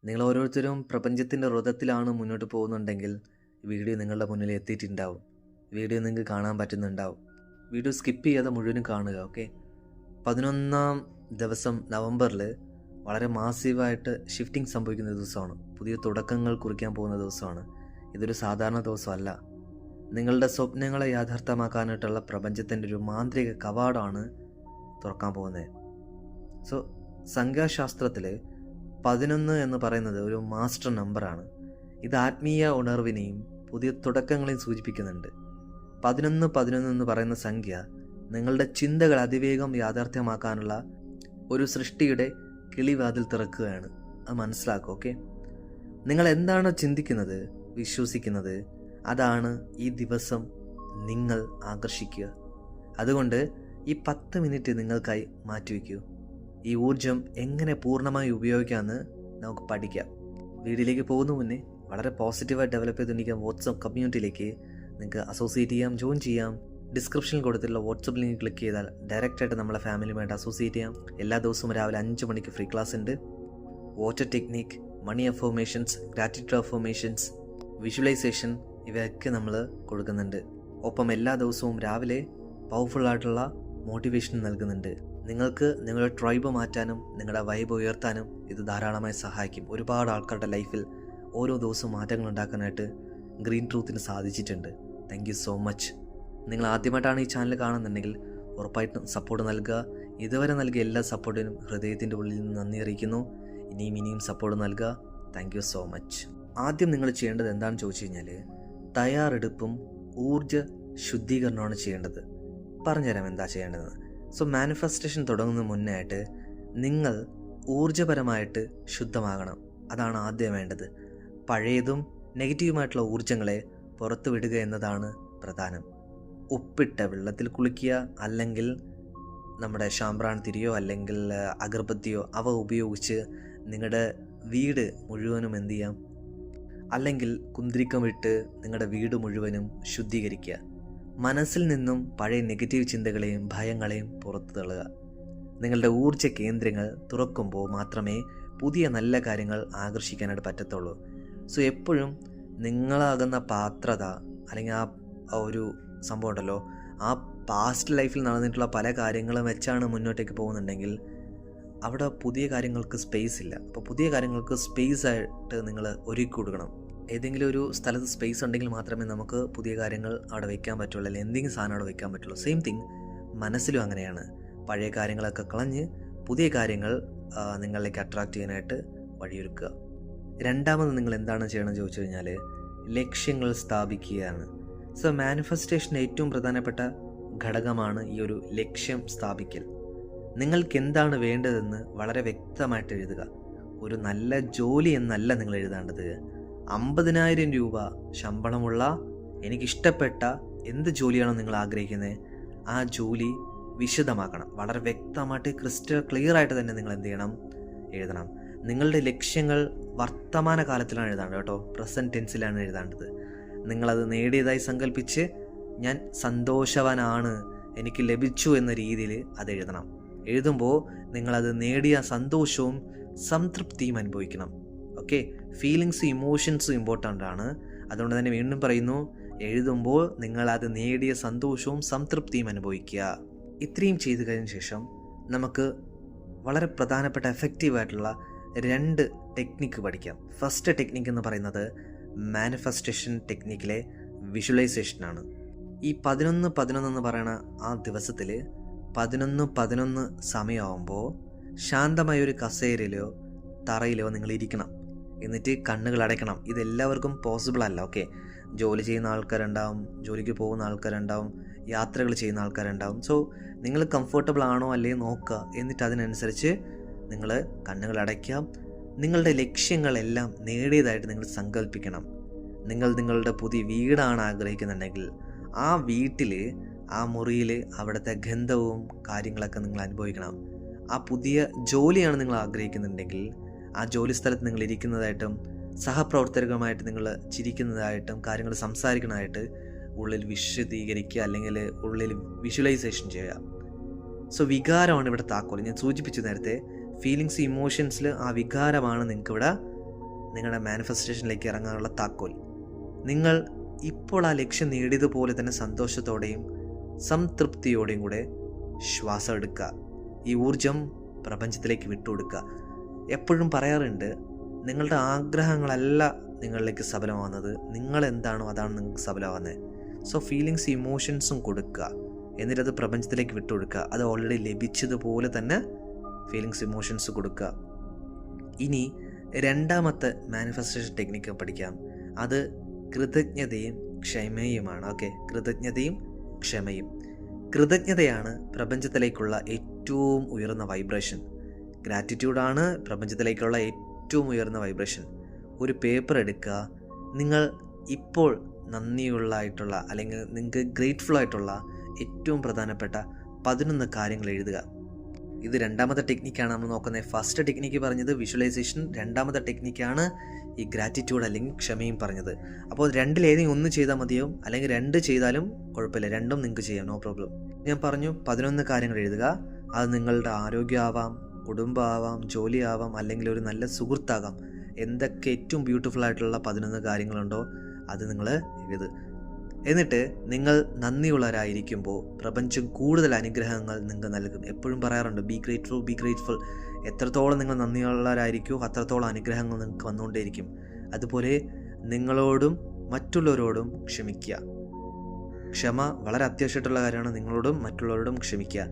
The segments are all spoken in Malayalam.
നിങ്ങൾ ഓരോരുത്തരും പ്രപഞ്ചത്തിൻ്റെ വ്രതത്തിലാണ് മുന്നോട്ട് പോകുന്നുണ്ടെങ്കിൽ വീഡിയോ നിങ്ങളുടെ മുന്നിൽ എത്തിയിട്ടുണ്ടാവും. വീഡിയോ നിങ്ങൾക്ക് കാണാൻ പറ്റുന്നുണ്ടാവും. വീഡിയോ സ്കിപ്പ് ചെയ്യാതെ മുഴുവനും കാണുക. ഓക്കെ, 11-ാം ദിവസം നവംബറിൽ വളരെ മാസീവായിട്ട് ഷിഫ്റ്റിംഗ് സംഭവിക്കുന്ന ദിവസമാണ്. പുതിയ തുടക്കങ്ങൾ കുറിക്കാൻ പോകുന്ന ദിവസമാണ്. ഇതൊരു സാധാരണ ദിവസമല്ല. നിങ്ങളുടെ സ്വപ്നങ്ങളെ യാഥാർത്ഥ്യമാക്കാനായിട്ടുള്ള പ്രപഞ്ചത്തിൻ്റെ ഒരു മാന്ത്രിക കവാടമാണ് തുറക്കാൻ പോകുന്നത്. സോ സംഖ്യാശാസ്ത്രത്തിൽ 11 എന്ന് പറയുന്നത് ഒരു മാസ്റ്റർ നമ്പറാണ്. ഇത് ആത്മീയ ഉണർവിനെയും പുതിയ തുടക്കങ്ങളെയും സൂചിപ്പിക്കുന്നുണ്ട്. 11 എന്ന് പറയുന്ന സംഖ്യ നിങ്ങളുടെ ചിന്തകൾ അതിവേഗം യാഥാർത്ഥ്യമാക്കാനുള്ള ഒരു സൃഷ്ടിയുടെ കിളിവാതിൽ തുറക്കുകയാണ്. അത് മനസ്സിലാക്കുക. ഓക്കെ, നിങ്ങൾ എന്താണ് ചിന്തിക്കുന്നത്, വിശ്വസിക്കുന്നത്, അതാണ് ഈ ദിവസം നിങ്ങൾ ആകർഷിക്കുക. അതുകൊണ്ട് ഈ 10 മിനിറ്റ് നിങ്ങൾക്കായി മാറ്റിവെക്കൂ. ഈ ഊർജം എങ്ങനെ പൂർണ്ണമായി ഉപയോഗിക്കാമെന്ന് നമുക്ക് പഠിക്കാം. വീഡിയോയിലേക്ക് പോകുന്ന മുന്നേ വളരെ പോസിറ്റീവായി ഡെവലപ്പ് ചെയ്തുകൊണ്ടിരിക്കുന്ന വാട്സപ്പ് കമ്മ്യൂണിറ്റിയിലേക്ക് നിങ്ങൾക്ക് അസോസിയേറ്റ് ചെയ്യാം, ജോയിൻ ചെയ്യാം. ഡിസ്ക്രിപ്ഷനിൽ കൊടുത്തിട്ടുള്ള വാട്സപ്പ് ലിങ്ക് ക്ലിക്ക് ചെയ്താൽ ഡയറക്റ്റായിട്ട് നമ്മളെ ഫാമിലിയുമായിട്ട് അസോസിയേറ്റ് ചെയ്യാം. എല്ലാ ദിവസവും രാവിലെ 5 മണിക്ക് ഫ്രീ ക്ലാസ് ഉണ്ട്. വാട്ടർ ടെക്നിക്, മണി അഫർമേഷൻസ്, ഗ്രാറ്റിറ്റ്യൂഡ് അഫർമേഷൻസ്, വിഷ്വലൈസേഷൻ ഇവയൊക്കെ നമ്മൾ കൊടുക്കുന്നുണ്ട്. ഒപ്പം എല്ലാ ദിവസവും രാവിലെ പവർഫുള്ളായിട്ടുള്ള മോട്ടിവേഷൻ നൽകുന്നുണ്ട്. നിങ്ങൾക്ക് നിങ്ങളുടെ ട്രൈബ് മാറ്റാനും നിങ്ങളുടെ വൈബ് ഉയർത്താനും ഇത് ധാരാളമായി സഹായിക്കും. ഒരുപാട് ആൾക്കാരുടെ ലൈഫിൽ ഓരോ ദിവസവും മാറ്റങ്ങൾ ഉണ്ടാക്കാനായിട്ട് ഗ്രീൻ ട്രൂത്തിന് സാധിച്ചിട്ടുണ്ട്. Thank you so much. നിങ്ങൾ ആദ്യമായിട്ടാണ് ഈ ചാനൽ കാണുന്നുണ്ടെങ്കിൽ ഉറപ്പായിട്ടും സപ്പോർട്ട് നൽകുക. ഇതുവരെ നൽകിയ എല്ലാ സപ്പോർട്ടിനും ഹൃദയത്തിൻ്റെ ഉള്ളിൽ നിന്ന് നന്ദി അറിയിക്കുന്നു. ഇനിയും സപ്പോർട്ട് നൽകുക. Thank you so much. ആദ്യം നിങ്ങൾ ചെയ്യേണ്ടത് എന്താണെന്ന് ചോദിച്ചു കഴിഞ്ഞാൽ തയ്യാറെടുപ്പും ഊർജ ശുദ്ധീകരണമാണ് ചെയ്യേണ്ടത്. പറഞ്ഞുതരാം എന്താ ചെയ്യേണ്ടതെന്ന്. സോ മാനിഫെസ്റ്റേഷൻ തുടങ്ങുന്നതിന് മുന്നേ ആയിട്ട് നിങ്ങൾ ഊർജപരമായിട്ട് ശുദ്ധമാകണം. അതാണ് ആദ്യം വേണ്ടത്. പഴയതും നെഗറ്റീവുമായിട്ടുള്ള ഊർജങ്ങളെ പുറത്തു വിടുക എന്നതാണ് പ്രധാനം. ഉപ്പിട്ട വെള്ളത്തിൽ കുളിക്കുക, അല്ലെങ്കിൽ നമ്മുടെ ഷാംബ്രാൻ തിരിയോ അല്ലെങ്കിൽ അഗർബത്തിയോ അവ ഉപയോഗിച്ച് നിങ്ങളുടെ വീട് മുഴുവനും എന്ത് ചെയ്യാം, അല്ലെങ്കിൽ കുന്തിരിക്കമിട്ട് നിങ്ങളുടെ വീട് മുഴുവനും ശുദ്ധീകരിക്കുക. മനസ്സിൽ നിന്നും പഴയ നെഗറ്റീവ് ചിന്തകളെയും ഭയങ്ങളെയും പുറത്തു തള്ളുക. നിങ്ങളുടെ ഊർജ്ജ കേന്ദ്രങ്ങൾ തുറക്കുമ്പോൾ മാത്രമേ പുതിയ നല്ല കാര്യങ്ങൾ ആകർഷിക്കാനായിട്ട് പറ്റത്തുള്ളൂ. സോ എപ്പോഴും നിങ്ങളാകുന്ന പാത്രത അല്ലെങ്കിൽ ആ ഒരു സംഭവം ഉണ്ടല്ലോ, ആ പാസ്റ്റ് ലൈഫിൽ നടന്നിട്ടുള്ള പല കാര്യങ്ങളും വെച്ചാണ് മുന്നോട്ടേക്ക് പോകുന്നുണ്ടെങ്കിൽ അവിടെ പുതിയ കാര്യങ്ങൾക്ക് സ്പേസ് ഇല്ല. അപ്പോൾ പുതിയ കാര്യങ്ങൾക്ക് സ്പേസ് ആയിട്ട് നിങ്ങൾ ഒരുക്കി കൊടുക്കണം. ഏതെങ്കിലും ഒരു സ്ഥലത്ത് സ്പേസ് ഉണ്ടെങ്കിൽ മാത്രമേ നമുക്ക് പുതിയ കാര്യങ്ങൾ അവിടെ വയ്ക്കാൻ പറ്റുള്ളൂ, അല്ലെങ്കിൽ എന്തെങ്കിലും സാധനം അവിടെ വയ്ക്കാൻ പറ്റുള്ളൂ. സെയിം തിങ് മനസ്സിലും അങ്ങനെയാണ്. പഴയ കാര്യങ്ങളൊക്കെ കളഞ്ഞ് പുതിയ കാര്യങ്ങൾ നിങ്ങളിലേക്ക് അട്രാക്റ്റ് ചെയ്യാനായിട്ട് വഴിയൊരുക്കുക. രണ്ടാമത് നിങ്ങൾ എന്താണ് ചെയ്യണമെന്ന് ചോദിച്ചു കഴിഞ്ഞാൽ ലക്ഷ്യങ്ങൾ സ്ഥാപിക്കുകയാണ്. സോ മാനിഫെസ്റ്റേഷൻ്റെ ഏറ്റവും പ്രധാനപ്പെട്ട ഘടകമാണ് ഈ ഒരു ലക്ഷ്യം സ്ഥാപിക്കൽ. നിങ്ങൾക്ക് എന്താണ് വേണ്ടതെന്ന് വളരെ വ്യക്തമായിട്ട് എഴുതുക. ഒരു നല്ല ജോലി എന്നല്ല നിങ്ങൾ എഴുതേണ്ടത്. 50,000 രൂപ ശമ്പളമുള്ള എനിക്കിഷ്ടപ്പെട്ട എന്ത് ജോലിയാണോ നിങ്ങൾ ആഗ്രഹിക്കുന്നത് ആ ജോലി വിശദമാക്കണം. വളരെ വ്യക്തമായിട്ട് ക്രിസ്റ്റൽ ക്ലിയർ ആയിട്ട് തന്നെ നിങ്ങൾ എന്ത് ചെയ്യണം, എഴുതണം. നിങ്ങളുടെ ലക്ഷ്യങ്ങൾ വർത്തമാന കാലത്തിലാണ് എഴുതേണ്ടത് കേട്ടോ, പ്രസൻറ്റ് ടെൻസിലാണ് എഴുതേണ്ടത്. നിങ്ങളത് നേടിയതായി സങ്കല്പിച്ച് ഞാൻ സന്തോഷവാനാണ്, എനിക്ക് ലഭിച്ചു എന്ന രീതിയിൽ അത് എഴുതണം. എഴുതുമ്പോൾ നിങ്ങളത് നേടിയ സന്തോഷവും സംതൃപ്തിയും അനുഭവിക്കണം. ഓക്കെ, ഫീലിങ്സും ഇമോഷൻസും ഇമ്പോർട്ടൻ്റ് ആണ്. അതുകൊണ്ട് തന്നെ വീണ്ടും പറയുന്നു, എഴുതുമ്പോൾ നിങ്ങളത് നേടിയ സന്തോഷവും സംതൃപ്തിയും അനുഭവിക്കുക. ഇത്രയും ചെയ്തു കഴിഞ്ഞ ശേഷം നമുക്ക് വളരെ പ്രധാനപ്പെട്ട എഫക്റ്റീവായിട്ടുള്ള 2 ടെക്നിക്ക് പഠിക്കാം. ഫസ്റ്റ് ടെക്നിക്ക് എന്ന് പറയുന്നത് മാനിഫെസ്റ്റേഷൻ ടെക്നിക്കിലെ വിഷ്വലൈസേഷനാണ്. ഈ 11 എന്ന് പറയുന്ന ആ ദിവസത്തിൽ 11 സമയമാകുമ്പോൾ ശാന്തമായ ഒരു കസേരയിലോ തറയിലോ നിങ്ങൾ ഇരിക്കണം. എന്നിട്ട് കണ്ണുകൾ അടയ്ക്കണം. ഇതെല്ലാവർക്കും പോസിബിൾ അല്ല. ഓക്കെ, ജോലി ചെയ്യുന്ന ആൾക്കാരുണ്ടാവും, ജോലിക്ക് പോകുന്ന ആൾക്കാരുണ്ടാവും, യാത്രകൾ ചെയ്യുന്ന ആൾക്കാരുണ്ടാവും. സോ നിങ്ങൾ കംഫർട്ടബിൾ ആണോ അല്ലേ നോക്കുക. എന്നിട്ട് അതിനനുസരിച്ച് നിങ്ങൾ കണ്ണുകൾ അടയ്ക്കാം. നിങ്ങളുടെ ലക്ഷ്യങ്ങളെല്ലാം നേടിയതായിട്ട് നിങ്ങൾ സങ്കല്പിക്കണം. നിങ്ങൾ നിങ്ങളുടെ പുതിയ വീടാണ് ആഗ്രഹിക്കുന്നുണ്ടെങ്കിൽ ആ വീട്ടിൽ, ആ മുറിയിൽ അവിടുത്തെ ഗന്ധവും കാര്യങ്ങളൊക്കെ നിങ്ങൾ അനുഭവിക്കണം. ആ പുതിയ ജോലിയാണ് നിങ്ങൾ ആഗ്രഹിക്കുന്നുണ്ടെങ്കിൽ ആ ജോലി സ്ഥലത്ത് നിങ്ങൾ ഇരിക്കുന്നതായിട്ടും സഹപ്രവർത്തകരുമായിട്ട് നിങ്ങൾ ചിരിക്കുന്നതായിട്ടും കാര്യങ്ങൾ സംസാരിക്കുന്നതായിട്ട് ഉള്ളിൽ വിശദീകരിക്കുക, അല്ലെങ്കിൽ ഉള്ളിൽ വിഷ്വലൈസേഷൻ ചെയ്യുക. സോ വികാരമാണ് ഇവിടെ താക്കോൽ. ഞാൻ സൂചിപ്പിച്ചു നേരത്തെ, ഫീലിങ്സ് ഇമോഷൻസിൽ ആ വികാരമാണ് നിങ്ങൾക്ക് ഇവിടെ നിങ്ങളുടെ മാനിഫെസ്റ്റേഷനിലേക്ക് ഇറങ്ങാനുള്ള താക്കോൽ. നിങ്ങൾ ഇപ്പോൾ ആ ലക്ഷ്യം നേടിയതുപോലെ തന്നെ സന്തോഷത്തോടെയും സംതൃപ്തിയോടെയും കൂടെ ശ്വാസം എടുക്കുക. ഈ ഊർജം പ്രപഞ്ചത്തിലേക്ക് വിട്ടുകൊടുക്കുക. എപ്പോഴും പറയാറുണ്ട്, നിങ്ങളുടെ ആഗ്രഹങ്ങളല്ല നിങ്ങളിലേക്ക് സഫലമാകുന്നത്, നിങ്ങൾ എന്താണോ അതാണ് നിങ്ങൾക്ക് സഫലമാകുന്നത്. സോ ഫീലിങ്സ് ഇമോഷൻസും കൊടുക്കുക, എന്നിട്ടത് പ്രപഞ്ചത്തിലേക്ക് വിട്ടുകൊടുക്കുക. അത് ഓൾറെഡി ലഭിച്ചതുപോലെ തന്നെ ഫീലിങ്സ് ഇമോഷൻസ് കൊടുക്കുക. ഇനി രണ്ടാമത്തെ മാനിഫെസ്റ്റേഷൻ ടെക്നിക്ക് പഠിക്കാം. അത് കൃതജ്ഞതയും ക്ഷമയുമാണ്. ഓക്കെ, കൃതജ്ഞതയും ക്ഷമയും. കൃതജ്ഞതയാണ് പ്രപഞ്ചത്തിലേക്കുള്ള ഏറ്റവും ഉയർന്ന വൈബ്രേഷൻ. ഗ്രാറ്റിറ്റ്യൂഡാണ് പ്രപഞ്ചത്തിലേക്കുള്ള ഏറ്റവും ഉയർന്ന വൈബ്രേഷൻ. ഒരു പേപ്പർ എടുക്കുക, നിങ്ങൾ ഇപ്പോൾ നന്ദിയുള്ളതായിട്ടുള്ള അല്ലെങ്കിൽ നിങ്ങൾക്ക് ഗ്രേറ്റ്ഫുൾ ആയിട്ടുള്ള ഏറ്റവും പ്രധാനപ്പെട്ട 11 കാര്യങ്ങൾ എഴുതുക. ഇത് രണ്ടാമത്തെ ടെക്നിക്കാണ് നമ്മൾ നോക്കുന്നത്. ഫസ്റ്റ് ടെക്നിക്ക് പറഞ്ഞത് വിഷ്വലൈസേഷൻ, രണ്ടാമത്തെ ടെക്നിക്കാണ് ഈ ഗ്രാറ്റിറ്റ്യൂഡ് അല്ലെങ്കിൽ ക്ഷമയും പറഞ്ഞത്. അപ്പോൾ രണ്ടിലേതെങ്കിലും ഒന്ന് ചെയ്താൽ മതിയാവും, അല്ലെങ്കിൽ 2 ചെയ്താലും കുഴപ്പമില്ല, രണ്ടും നിങ്ങൾക്ക് ചെയ്യാം, നോ പ്രോബ്ലം. ഞാൻ പറഞ്ഞു 11 കാര്യങ്ങൾ എഴുതുക. അത് നിങ്ങളുടെ ആരോഗ്യമാവാം, കുടുംബമാവാം, ജോലിയാവാം, അല്ലെങ്കിൽ ഒരു നല്ല സുഹൃത്താകാം. എന്തൊക്കെ ഏറ്റവും ബ്യൂട്ടിഫുൾ ആയിട്ടുള്ള 11 കാര്യങ്ങളുണ്ടോ അത് നിങ്ങൾ എഴുത്. എന്നിട്ട് നിങ്ങൾ നന്ദിയുള്ളവരായിരിക്കുമ്പോൾ പ്രപഞ്ചം കൂടുതൽ അനുഗ്രഹങ്ങൾ നിങ്ങൾക്ക് നൽകും. എപ്പോഴും പറയാറുണ്ട്, ബി ഗ്രേറ്റ്ഫുൾ, ബി ഗ്രേറ്റ്ഫുൾ. എത്രത്തോളം നിങ്ങൾ നന്ദിയുള്ളവരായിരിക്കുമോ അത്രത്തോളം അനുഗ്രഹങ്ങൾ നിങ്ങൾക്ക് വന്നുകൊണ്ടേയിരിക്കും. അതുപോലെ നിങ്ങളോടും മറ്റുള്ളവരോടും ക്ഷമിക്കുക. ക്ഷമ വളരെ അത്യാവശ്യമായിട്ടുള്ള കാര്യമാണ്. നിങ്ങളോടും മറ്റുള്ളവരോടും ക്ഷമിക്കുക.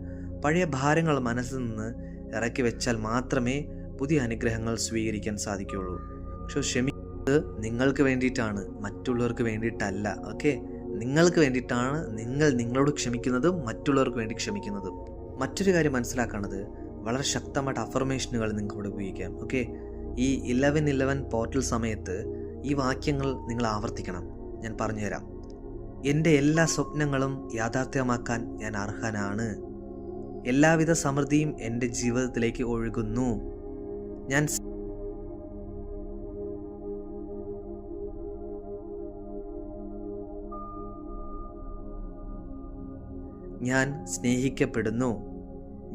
പഴയ ഭാരങ്ങൾ മനസ്സിൽ നിന്ന് ഇറക്കി വെച്ചാൽ മാത്രമേ പുതിയ അനുഗ്രഹങ്ങൾ സ്വീകരിക്കാൻ സാധിക്കുകയുള്ളൂ. പക്ഷേ ക്ഷമിക്കുന്നത് നിങ്ങൾക്ക് വേണ്ടിയിട്ടാണ്, മറ്റുള്ളവർക്ക് വേണ്ടിയിട്ടല്ല. ഓക്കെ, നിങ്ങൾക്ക് വേണ്ടിയിട്ടാണ് നിങ്ങൾ നിങ്ങളോട് ക്ഷമിക്കുന്നതും മറ്റുള്ളവർക്ക് വേണ്ടി ക്ഷമിക്കുന്നതും. മറ്റൊരു കാര്യം മനസ്സിലാക്കേണ്ടത്, വളരെ ശക്തമായിട്ട് അഫർമേഷനുകൾ നിങ്ങൾക്ക് ഇവിടെ ഉപയോഗിക്കാം. ഓക്കെ, ഈ 11-11 പോർട്ടൽ സമയത്ത് ഈ വാക്യങ്ങൾ നിങ്ങൾ ആവർത്തിക്കണം. ഞാൻ പറഞ്ഞുതരാം. എൻ്റെ എല്ലാ സ്വപ്നങ്ങളും യാഥാർത്ഥ്യമാക്കാൻ ഞാൻ അർഹനാണ്. എല്ലാവിധ സമൃദ്ധിയും എൻ്റെ ജീവിതത്തിലേക്ക് ഒഴുകുന്നു. ഞാൻ സ്നേഹിക്കപ്പെടുന്നു.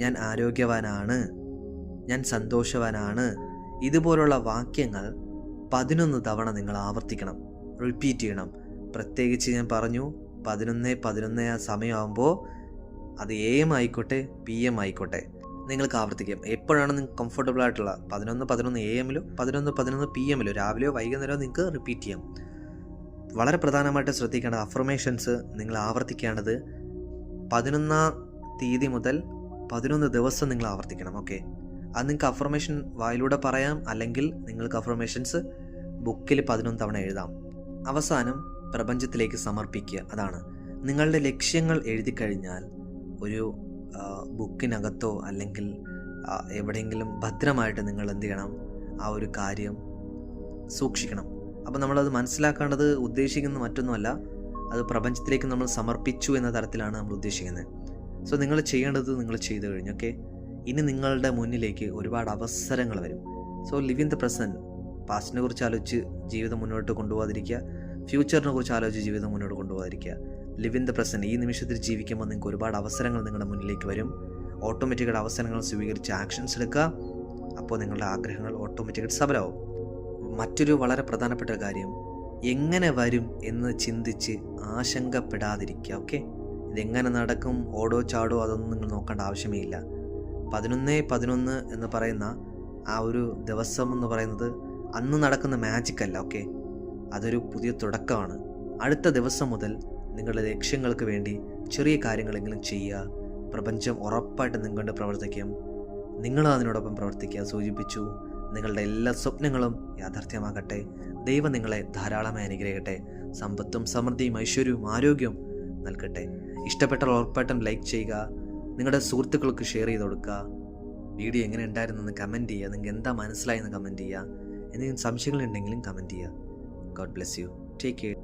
ഞാൻ ആരോഗ്യവാനാണ്. ഞാൻ സന്തോഷവാനാണ്. ഇതുപോലുള്ള വാക്യങ്ങൾ 11 തവണ നിങ്ങൾ ആവർത്തിക്കണം, റിപ്പീറ്റ് ചെയ്യണം. പ്രത്യേകിച്ച് ഞാൻ പറഞ്ഞു 11-11 ആ സമയമാകുമ്പോൾ അത് AM ആയിക്കോട്ടെ PM ആയിക്കോട്ടെ നിങ്ങൾക്ക് ആവർത്തിക്കാം. എപ്പോഴാണ് നിങ്ങൾക്ക് കംഫർട്ടബിൾ ആയിട്ടുള്ള 11-11 AM-ലോ 11-11 PM-ലോ രാവിലെയോ വൈകുന്നേരമോ നിങ്ങൾക്ക് റിപ്പീറ്റ് ചെയ്യാം. വളരെ പ്രധാനമായിട്ട് ശ്രദ്ധിക്കേണ്ടത് അഫർമേഷൻസ് നിങ്ങൾ ആവർത്തിക്കേണ്ടത് 11-ാം തീയതി മുതൽ 11 ദിവസം നിങ്ങൾ ആവർത്തിക്കണം. ഓക്കെ, അത് നിങ്ങൾക്ക് അഫർമേഷൻ വായിലൂടെ പറയാം, അല്ലെങ്കിൽ നിങ്ങൾക്ക് അഫർമേഷൻസ് ബുക്കിൽ 11 തവണ എഴുതാം. അവസാനം പ്രപഞ്ചത്തിലേക്ക് സമർപ്പിക്കുക. അതാണ് നിങ്ങളുടെ ലക്ഷ്യങ്ങൾ എഴുതി കഴിഞ്ഞാൽ ഒരു ബുക്കിനകത്തോ അല്ലെങ്കിൽ എവിടെയെങ്കിലും ഭദ്രമായിട്ട് നിങ്ങൾ എന്ത് ചെയ്യണം, ആ ഒരു കാര്യം സൂക്ഷിക്കണം. അപ്പോൾ നമ്മളത് മനസ്സിലാക്കേണ്ടത് ഉദ്ദേശിക്കുന്നത് മറ്റൊന്നുമല്ല, അത് പ്രപഞ്ചത്തിലേക്ക് നമ്മൾ സമർപ്പിച്ചു എന്ന തരത്തിലാണ് നമ്മൾ ഉദ്ദേശിക്കുന്നത്. സോ നിങ്ങൾ ചെയ്യേണ്ടത് നിങ്ങൾ ചെയ്തു കഴിഞ്ഞു. ഓക്കെ, ഇനി നിങ്ങളുടെ മുന്നിലേക്ക് ഒരുപാട് അവസരങ്ങൾ വരും. So live in the present. പാസ്റ്റിനെ കുറിച്ച് ആലോചിച്ച് ജീവിതം മുന്നോട്ട് കൊണ്ടുപോകാതിരിക്കുക, ഫ്യൂച്ചറിനെ കുറിച്ച് ആലോചിച്ച് ജീവിതം മുന്നോട്ട് കൊണ്ടുപോകാതിരിക്കുക. Live in the present. ഈ നിമിഷത്തിൽ ജീവിക്കുമ്പോൾ നിങ്ങൾക്ക് ഒരുപാട് അവസരങ്ങൾ നിങ്ങളുടെ മുന്നിലേക്ക് വരും. ഓട്ടോമാറ്റിക്കായിട്ട് അവസരങ്ങൾ സ്വീകരിച്ച് ആക്ഷൻസ് എടുക്കുക. അപ്പോൾ നിങ്ങളുടെ ആഗ്രഹങ്ങൾ ഓട്ടോമാറ്റിക്കായിട്ട് സഫലമാവും. മറ്റൊരു വളരെ പ്രധാനപ്പെട്ട കാര്യം, എങ്ങനെ വരും എന്ന് ചിന്തിച്ച് ആശങ്കപ്പെടാതിരിക്കുക. ഓക്കെ, ഇതെങ്ങനെ നടക്കും, ഓടോ ചാടോ അതൊന്നും നിങ്ങൾ നോക്കേണ്ട ആവശ്യമേ ഇല്ല. 11-11 എന്ന് പറയുന്ന ആ ഒരു ദിവസം എന്ന് പറയുന്നത് അന്ന് നടക്കുന്ന മാജിക് അല്ല. ഓക്കെ, അതൊരു പുതിയ തുടക്കമാണ്. അടുത്ത ദിവസം മുതൽ നിങ്ങളുടെ ലക്ഷ്യങ്ങൾക്ക് വേണ്ടി ചെറിയ കാര്യങ്ങളെങ്കിലും ചെയ്യുക. പ്രപഞ്ചം ഉറപ്പായിട്ട് നിങ്ങളുടെ പ്രവർത്തിക്കും. നിങ്ങൾ അതിനോടൊപ്പം പ്രവർത്തിക്കുക. സൂചിപ്പിച്ചു, നിങ്ങളുടെ എല്ലാ സ്വപ്നങ്ങളും യാഥാർത്ഥ്യമാകട്ടെ. ദൈവം നിങ്ങളെ ധാരാളമായി അനുഗ്രഹിക്കട്ടെ. സമ്പത്തും സമൃദ്ധിയും ഐശ്വര്യവും ആരോഗ്യവും നൽകട്ടെ. ഇഷ്ടപ്പെട്ടാൽ ഉറപ്പായിട്ടും ലൈക്ക് ചെയ്യുക, നിങ്ങളുടെ സുഹൃത്തുക്കൾക്ക് ഷെയർ ചെയ്ത് കൊടുക്കുക. വീഡിയോ എങ്ങനെ ഉണ്ടായിരുന്നെന്ന് കമൻറ്റ് ചെയ്യുക. നിങ്ങൾക്ക് എന്താ മനസ്സിലായെന്ന് കമൻറ്റ് ചെയ്യുക. എന്തെങ്കിലും സംശയങ്ങളുണ്ടെങ്കിലും കമൻറ്റ് ചെയ്യുക. God bless you. Take care.